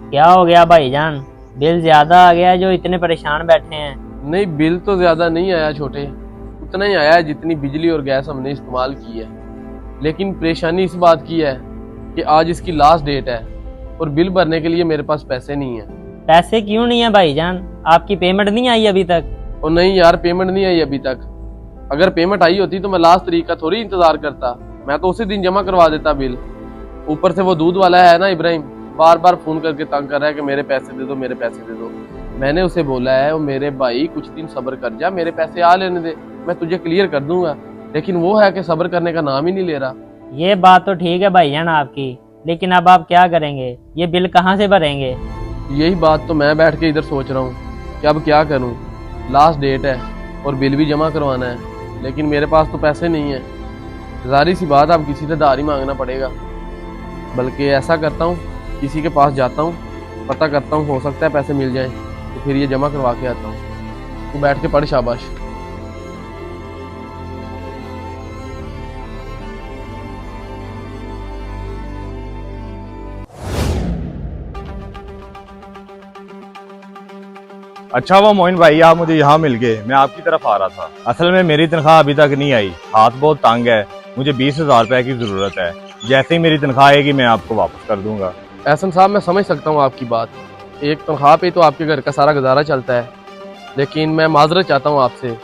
क्या हो गया भाईजान? बिल ज्यादा आ गया है जो इतने परेशान बैठे हैं। नहीं, बिल तो ज्यादा नहीं आया छोटे, उतना ही आया है जितनी बिजली और गैस हमने इस्तेमाल की है। लेकिन परेशानी इस बात की है कि आज इसकी लास्ट डेट है और बिल भरने के लिए मेरे पास पैसे नहीं है। पैसे क्यों नहीं है भाईजान? आपकी पेमेंट नहीं आई अभी तक? और नहीं यार, पेमेंट नहीं आई अभी तक। अगर पेमेंट आई होती तो मैं लास्ट तारीख का थोड़ी इंतजार करता, मैं तो उसी दिन जमा करवा देता बिल। ऊपर से वो दूध वाला है ना इब्राहिम, बार बार फोन करके तंग कर रहा है कि मेरे पैसे दे दो, मेरे पैसे दे दो। मैंने उसे बोला है, ओ मेरे भाई कुछ दिन सब्र कर जा, मेरे पैसे आ लेने दे, मैं तुझे क्लियर कर दूंगा। लेकिन वो है कि सब्र करने का नाम ही नहीं ले रहा। ये बात तो ठीक है भाईजान आपकी, लेकिन अब आप क्या करेंगे? ये बिल कहाँ से भरेंगे? यही बात तो मैं बैठ के इधर सोच रहा हूँ कि अब क्या करूँ। लास्ट डेट है और बिल भी जमा करवाना है, लेकिन मेरे पास तो पैसे नहीं है। जारी सी बात, अब किसी से धार ही मांगना पड़ेगा। बल्कि ऐसा करता हूँ, किसी के पास जाता हूँ, पता करता हूँ, हो सकता है पैसे मिल जाएं, तो फिर ये जमा करवा के आता हूँ। तू बैठ के पढ़, शाबाश। अच्छा वो मोइन भाई, आप मुझे यहाँ मिल गए। मैं आपकी तरफ आ रहा था। असल में मेरी तनख्वाह अभी तक नहीं आई, हाथ बहुत तंग है। मुझे 20,000 रुपए की जरूरत है। जैसे ही मेरी तनख्वाह आएगी मैं आपको वापस कर दूंगा। एहसन साहब, मैं समझ सकता हूँ आपकी बात। एक तनख्वाह पे तो आपके घर का सारा गुजारा चलता है, लेकिन मैं माजरत चाहता हूँ आपसे।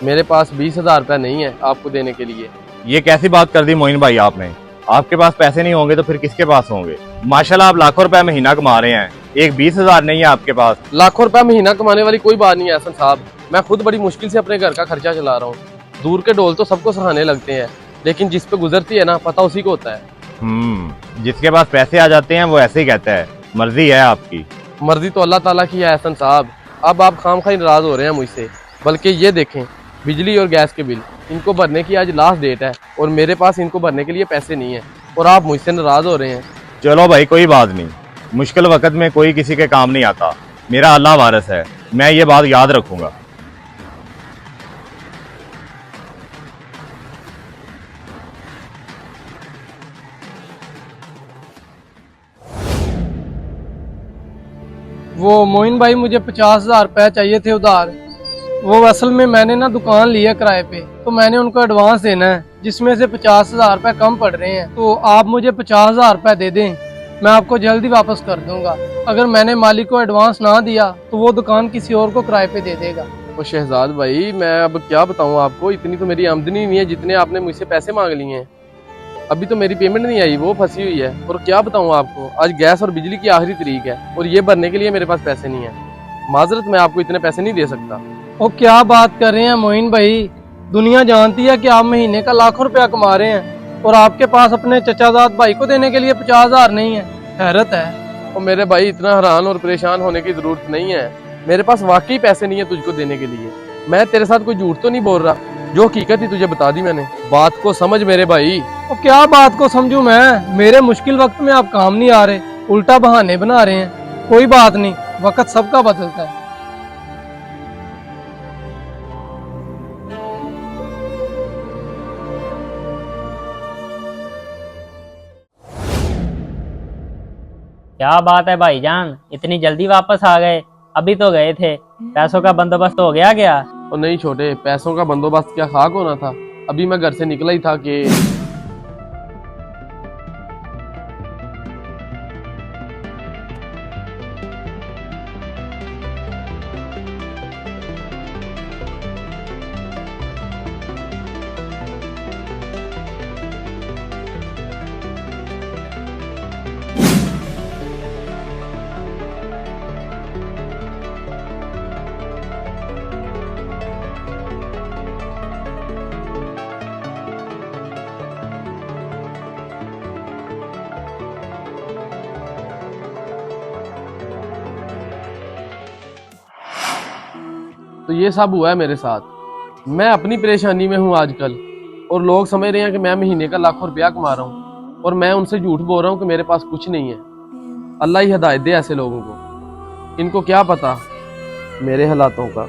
मेरे पास 20,000 रुपये नहीं है आपको देने के लिए। ये कैसी बात कर दी मोइन भाई आपने? आपके पास पैसे नहीं होंगे तो फिर किसके पास होंगे? माशाल्लाह आप लाखों रुपए महीना कमा रहे हैं, एक 20,000 नहीं है आपके पास। लाखों रुपया महीना कमाने वाली कोई बात नहीं है एहसन साहब। मैं खुद बड़ी मुश्किल से अपने घर का खर्चा चला रहा हूँ। दूर के ढोल तो सबको सहाने लगते हैं, लेकिन जिस पे गुजरती है ना, पता उसी को होता है। जिसके पास पैसे आ जाते हैं वो ऐसे ही कहता है। मर्जी है आपकी। मर्जी तो अल्लाह ताला की है एहसन साहब। अब आप खामखा नाराज हो रहे हैं मुझसे। बल्कि ये देखें, बिजली और गैस के बिल, इनको भरने की आज लास्ट डेट है और मेरे पास इनको भरने के लिए पैसे नहीं है, और आप मुझसे नाराज हो रहे हैं। चलो भाई कोई बात नहीं, मुश्किल वक्त में कोई किसी के काम नहीं आता। मेरा अल्लाह वारिस है, मैं ये बात याद रखूंगा। वो मोइन भाई, मुझे 50,000 रुपये चाहिए थे उधार। वो असल में मैंने ना दुकान ली है किराए पे, तो मैंने उनको एडवांस देना है, जिसमें से 50,000 रुपये कम पड़ रहे हैं। तो आप मुझे 50,000 रुपये दे दें, मैं आपको जल्दी वापस कर दूंगा। अगर मैंने मालिक को एडवांस ना दिया तो वो दुकान किसी और को किराए पे दे देगा। तो शहजाद भाई, मैं अब क्या बताऊं आपको, इतनी तो मेरी आमदनी नहीं है जितने आपने मुझसे पैसे मांग लिए हैं। अभी तो मेरी पेमेंट नहीं आई, वो फंसी हुई है। और क्या बताऊं आपको, आज गैस और बिजली की आखिरी तारीख है और ये भरने के लिए मेरे पास पैसे नहीं है। माजरत, मैं आपको इतने पैसे नहीं दे सकता। वो क्या बात कर रहे हैं मोइन भाई? दुनिया जानती है कि आप महीने का लाखों रुपया कमा रहे हैं और आपके पास अपने चचाजाद भाई को देने के लिए 50,000 नहीं है। हैरत है। और मेरे भाई, इतना हैरान और परेशान होने की जरूरत नहीं है। मेरे पास वाकई पैसे नहीं है तुझको देने के लिए। मैं तेरे साथ कोई झूठ तो नहीं बोल रहा, जो हकीकत ही तुझे बता दी मैंने। बात को समझ मेरे भाई। तो क्या बात को समझूं मैं? मेरे मुश्किल वक्त में आप काम नहीं आ रहे, उल्टा बहाने बना रहे हैं। कोई बात नहीं, वक्त सबका बदलता है। क्या बात है भाईजान, इतनी जल्दी वापस आ गए? अभी तो गए थे। पैसों का बंदोबस्त हो गया क्या? और नहीं छोटे, पैसों का बंदोबस्त क्या खाक होना था। अभी मैं घर से निकला ही था कि तो ये सब हुआ है मेरे साथ। मैं अपनी परेशानी में हूँ आजकल, और लोग समझ रहे हैं कि मैं महीने का लाखों रुपया कमा रहा हूँ, और मैं उनसे झूठ बोल रहा हूँ कि मेरे पास कुछ नहीं है। अल्लाह ही हिदायत दे ऐसे लोगों को, इनको क्या पता मेरे हालातों का।